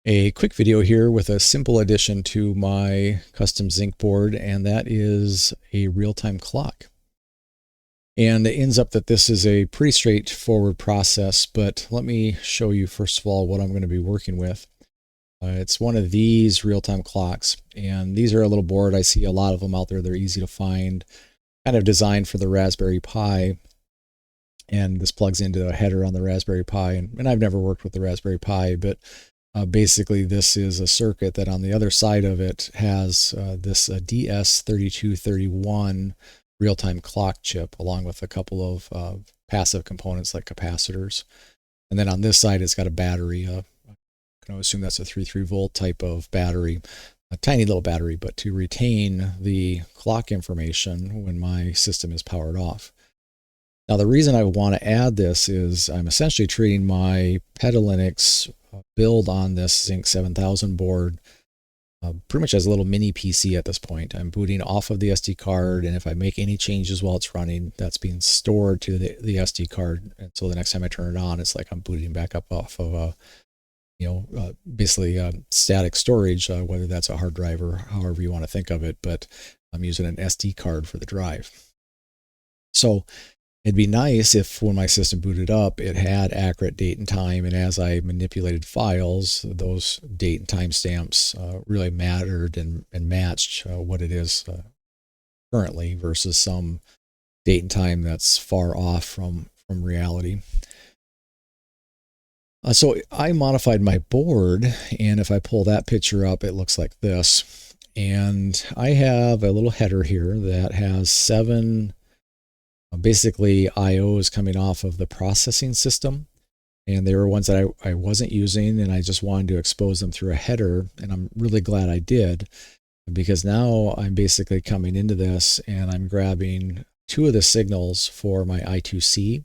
A quick video here with a simple addition to my custom Zynq board, and that is a real-time clock. And it ends up that this is a pretty straightforward process, but let me show you first of all what I'm going to be working with. It's one of these real-time clocks, and these are a little board. I see a lot of them out there. They're easy to find, kind of designed for the Raspberry Pi. And this plugs into a header on the Raspberry Pi, and I've never worked with the Raspberry Pi, but basically, this is a circuit that on the other side of it has this DS3231 real-time clock chip, along with a couple of passive components like capacitors. And then on this side, it's got a battery. I can assume that's a 3.3 volt type of battery, a tiny little battery, but to retain the clock information when my system is powered off. Now, the reason I want to add this is I'm essentially treating my PetaLinux build on this Zynq-7000 board pretty much as a little mini PC at this point. I'm booting off of the SD card, and if I make any changes while it's running, that's being stored to the SD card. And so the next time I turn it on, it's like I'm booting back up off of basically static storage, whether that's a hard drive or however you want to think of it, but I'm using an SD card for the drive. So it'd be nice if when my system booted up, it had accurate date and time, and as I manipulated files, those date and time stamps really mattered and matched what it is currently versus some date and time that's far off from reality. So I modified my board, and if I pull that picture up, it looks like this. And I have a little header here that has 7 basically IOs coming off of the processing system, and they were ones that I wasn't using, and I just wanted to expose them through a header, and I'm really glad I did, because now I'm basically coming into this and I'm grabbing 2 of the signals for my I2C,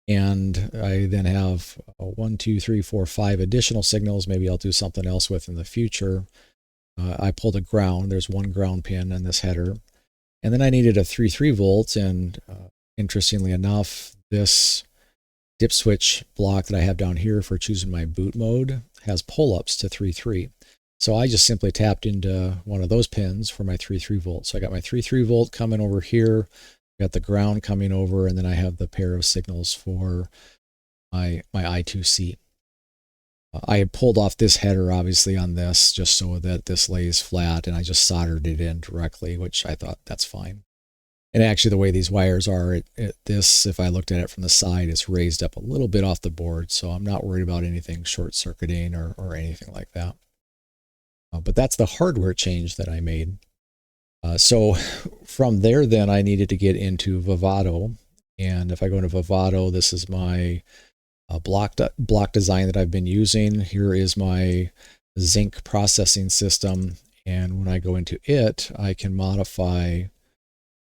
and I then have 1, 2, 3, 4, 5 additional signals. Maybe I'll do something else with in the future. I pulled a ground. There's 1 ground pin in this header. And then I needed a 3.3 volt, and interestingly enough, this dip switch block that I have down here for choosing my boot mode has pull-ups to 3.3. So I just simply tapped into one of those pins for my 3.3 volt. So I got my 3.3 volt coming over here, got the ground coming over, and then I have the pair of signals for my I2C. I had pulled off this header obviously on this just so that this lays flat, and I just soldered it in directly, which I thought that's fine. And actually the way these wires are, this, if I looked at it from the side, it's raised up a little bit off the board, so I'm not worried about anything short-circuiting or anything like that. But that's the hardware change that I made. So from there then I needed to get into Vivado, and if I go into Vivado, this is my block design that I've been using. Here is my Zynq processing system, and when I go into it, I can modify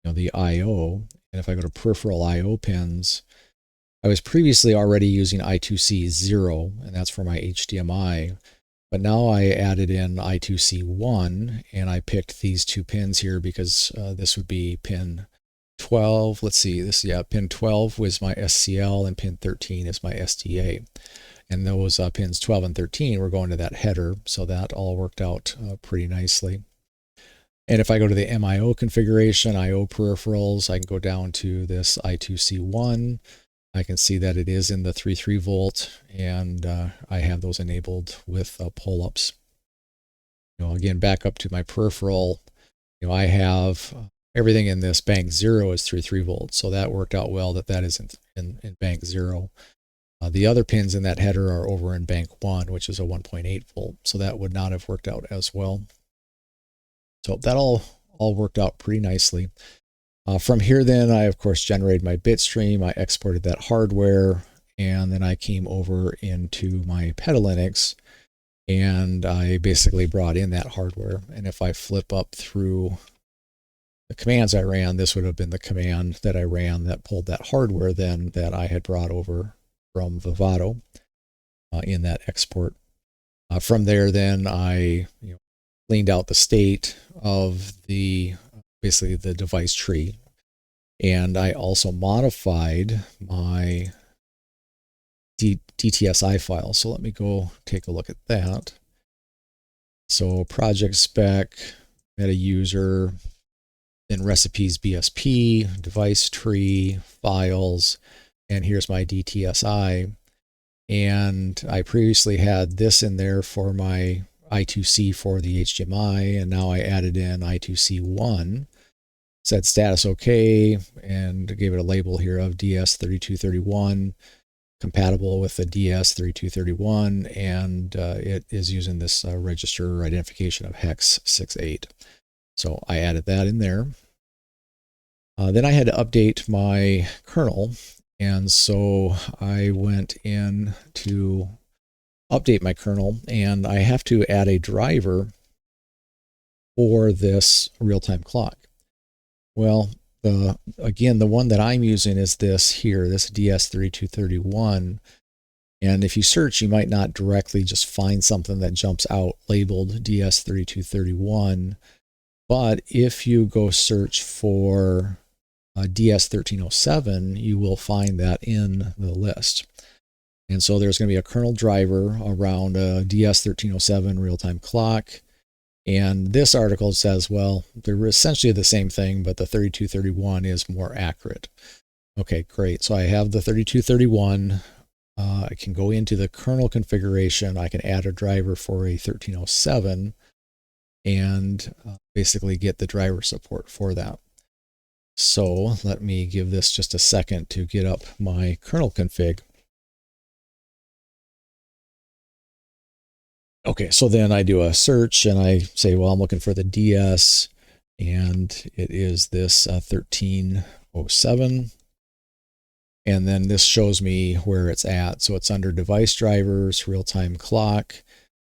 the I/O. And if I go to peripheral I/O pins, I was previously already using I2C 0, and that's for my HDMI, but now I added in I2C 1, and I picked these 2 pins here because this would be pin 12. Let's see, pin 12 was my SCL, and pin 13 is my SDA. And those pins 12 and 13 were going to that header, so that all worked out pretty nicely. And if I go to the MIO configuration, IO peripherals, I can go down to this I2C1. I can see that it is in the 3.3 volt, and I have those enabled with pull-ups. Again, back up to my peripheral, I have everything in this bank 0 is 3.3 volts, so that worked out well that is in bank 0. The other pins in that header are over in bank 1, which is a 1.8 volt, so that would not have worked out as well. So that all worked out pretty nicely. From here then, I of course generated my bit stream, I exported that hardware, and then I came over into my PetaLinux, and I basically brought in that hardware. And if I flip up through the commands I ran, this would have been the command that I ran that pulled that hardware then that I had brought over from Vivado in that export. From there then I cleaned out the state of basically the device tree, and I also modified my DTSI file. So let me go take a look at that. So project spec, meta user, then recipes BSP, device tree, files, and here's my DTSI. And I previously had this in there for my I2C for the HDMI, and now I added in I2C1, said status OK, and gave it a label here of DS3231, compatible with the DS3231, and it is using this register identification of hex 68. So I added that in there. Then I had to update my kernel, and so I went in to update my kernel, and I have to add a driver for this real-time clock. Well, again, the one that I'm using is this here, this DS3231. And if you search, you might not directly just find something that jumps out labeled DS3231. But if you go search for DS1307, you will find that in the list. And so there's going to be a kernel driver around a DS1307 real-time clock. And this article says, well, they're essentially the same thing, but the 3231 is more accurate. Okay, great. So I have the 3231. I can go into the kernel configuration. I can add a driver for a 1307 and basically get the driver support for that. So let me give this just a second to get up my kernel config. Okay, so then I do a search and I say, well, I'm looking for the DS, and it is this 1307. And then this shows me where it's at. So it's under device drivers, real-time clock,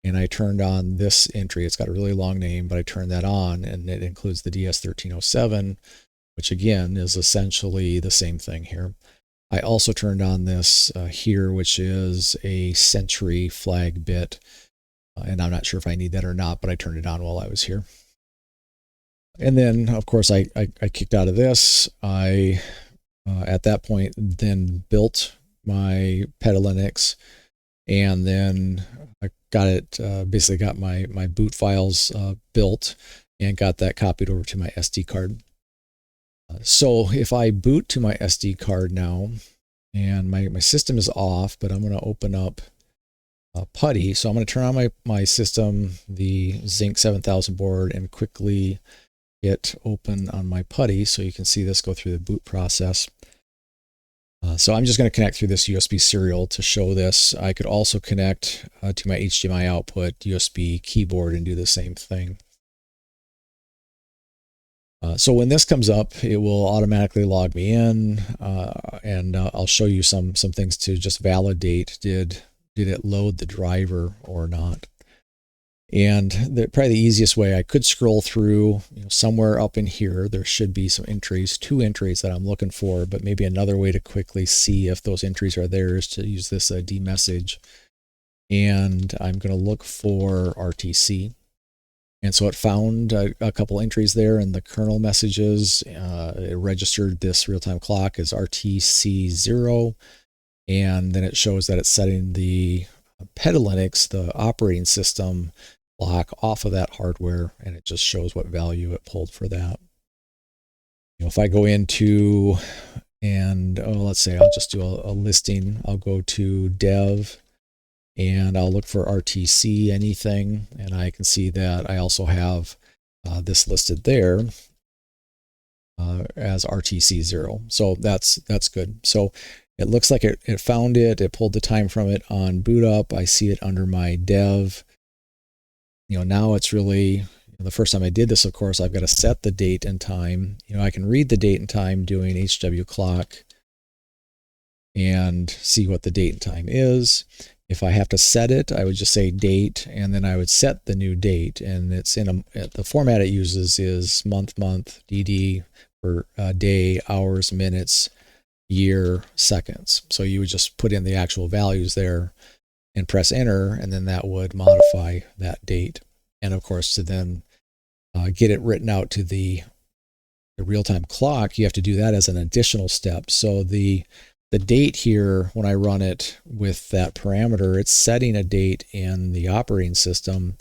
and I turned on this entry. It's got a really long name, but I turned that on, and it includes the DS1307, which again is essentially the same thing here. I also turned on this here, which is a century flag bit. And I'm not sure if I need that or not, but I turned it on while I was here. And then, of course, I kicked out of this. I, at that point, then built my PetaLinux, and then I got it, basically got my boot files built and got that copied over to my SD card. So if I boot to my SD card now, and my system is off, but I'm going to open up PuTTY. So I'm going to turn on my system, the Zynq-7000 board, and quickly hit open on my PuTTY so you can see this go through the boot process. So I'm just going to connect through this USB serial to show this. I could also connect to my HDMI output USB keyboard and do the same thing. So when this comes up, it will automatically log me in, and I'll show you some things to just validate did it load the driver or not. And probably the easiest way, I could scroll through, somewhere up in here, there should be some entries, 2 entries that I'm looking for, but maybe another way to quickly see if those entries are there is to use this demessage. And I'm going to look for RTC. And so it found a couple entries there in the kernel messages. It registered this real-time clock as RTC0. And then it shows that it's setting the PetaLinux, the operating system, block off of that hardware, and it just shows what value it pulled for that. If I go into, and let's say I'll just do a listing. I'll go to dev, and I'll look for RTC anything, and I can see that I also have this listed there as RTC0. So that's good. So it looks like it found it. It pulled the time from it on boot up. I see it under my dev. Now it's really, the first time I did this, of course, I've got to set the date and time. I can read the date and time doing HW clock and see what the date and time is. If I have to set it, I would just say date, and then I would set the new date. And it's in the format it uses is month, DD for day, hours, minutes, year, seconds. So you would just put in the actual values there and press enter, and then that would modify that date. And of course, to then get it written out to the real-time clock, you have to do that as an additional step. So the the date here, when I run it with that parameter, it's setting a date in the operating system.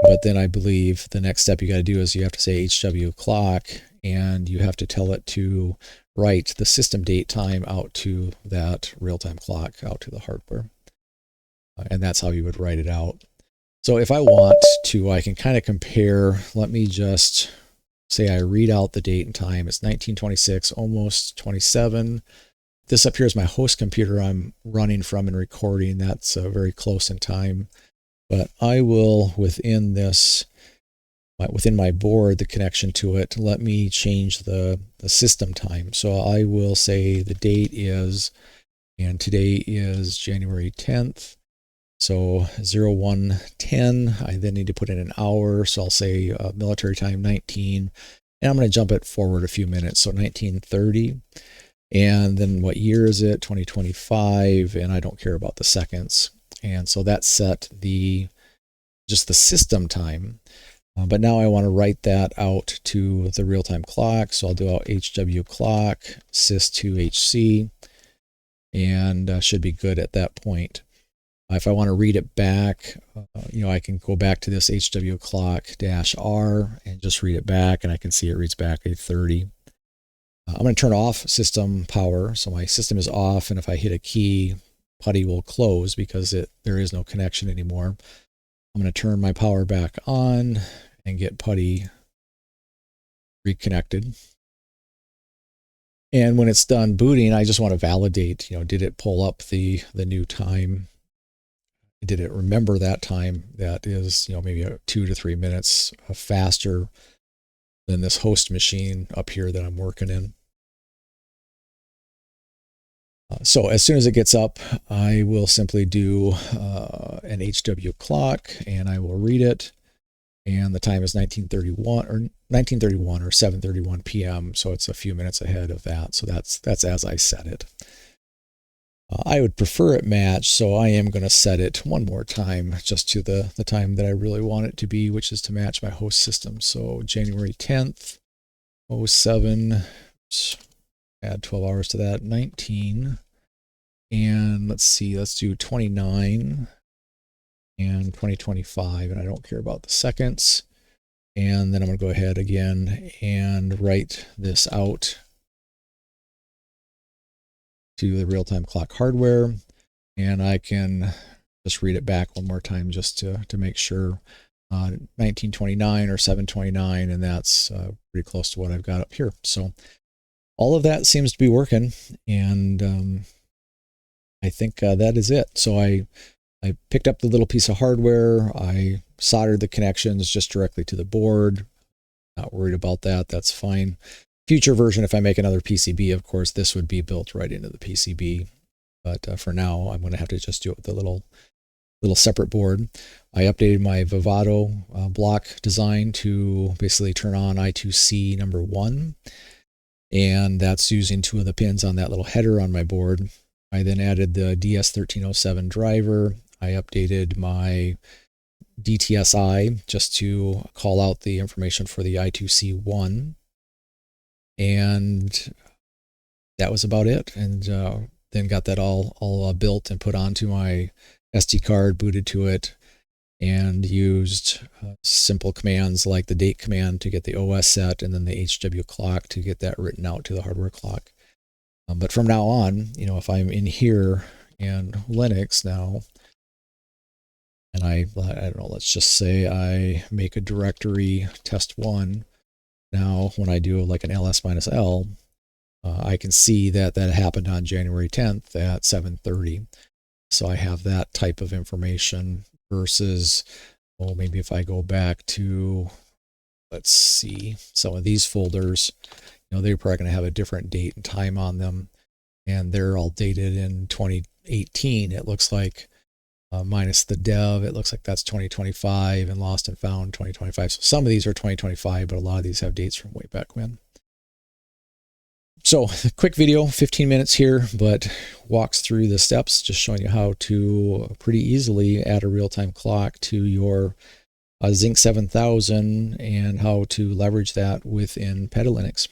But then I believe the next step you got to do is you have to say HW clock, and you have to tell it to write the system date time out to that real-time clock, out to the hardware. And that's how you would write it out. So if I want to, I can kind of compare. Let me just say I read out the date and time. It's 1926, almost 27. This up here is my host computer I'm running from and recording. That's very close in time. But I will, within my board, the connection to it, let me change the system time. So I will say the date is, and today is January 10th. So 0110, I then need to put in an hour. So I'll say military time 19, and I'm going to jump it forward a few minutes. So 1930. And then what year is it? 2025, and I don't care about the seconds. And so that set just the system time. But now I want to write that out to the real-time clock. So I'll do out HW clock, sys2hc, and should be good at that point. If I want to read it back, I can go back to this HW clock -R and just read it back, and I can see it reads back a 30. I'm going to turn off system power. So my system is off, and if I hit a key, PuTTY will close because there is no connection anymore. I'm going to turn my power back on and get PuTTY reconnected. And when it's done booting, I just want to validate, did it pull up the new time? Did it remember that time that is, maybe 2 to 3 minutes faster than this host machine up here that I'm working in? So as soon as it gets up, I will simply do an HW clock, and I will read it. And the time is 1931 or 7:31 p.m. So it's a few minutes ahead of that. So that's as I set it. I would prefer it match, so I am going to set it one more time just to the time that I really want it to be, which is to match my host system. So January 10th, 07, add 12 hours to that, 19. And let's see, let's do 29 and 2025, and I don't care about the seconds. And then I'm going to go ahead again and write this out to the real-time clock hardware, and I can just read it back one more time just to make sure. 1929 or 729, and that's pretty close to what I've got up here. So all of that seems to be working, and I think that is it. So I picked up the little piece of hardware. I soldered the connections just directly to the board. Not worried about that. That's fine. Future version, if I make another PCB, of course, this would be built right into the PCB. But for now, I'm going to have to just do it with a little separate board. I updated my Vivado block design to basically turn on I2C number 1. And that's using 2 of the pins on that little header on my board. I then added the DS3231 driver. I updated my DTSI just to call out the information for the I2C1. And that was about it. And then got that all built and put onto my SD card, booted to it, and used simple commands like the date command to get the OS set, and then the HW clock to get that written out to the hardware clock. But from now on, if I'm in here in Linux now, and I don't know, let's just say I make a directory test1. Now, when I do like an ls-l, I can see that happened on January 10th at 7:30. So I have that type of information versus, well, maybe if I go back to, let's see, some of these folders, they're probably going to have a different date and time on them. And they're all dated in 2018. It looks like, minus the dev, it looks like that's 2025, and lost and found 2025. So some of these are 2025, but a lot of these have dates from way back when. So quick video, 15 minutes here, but walks through the steps, just showing you how to pretty easily add a real-time clock to your Zynq-7000 and how to leverage that within PetaLinux.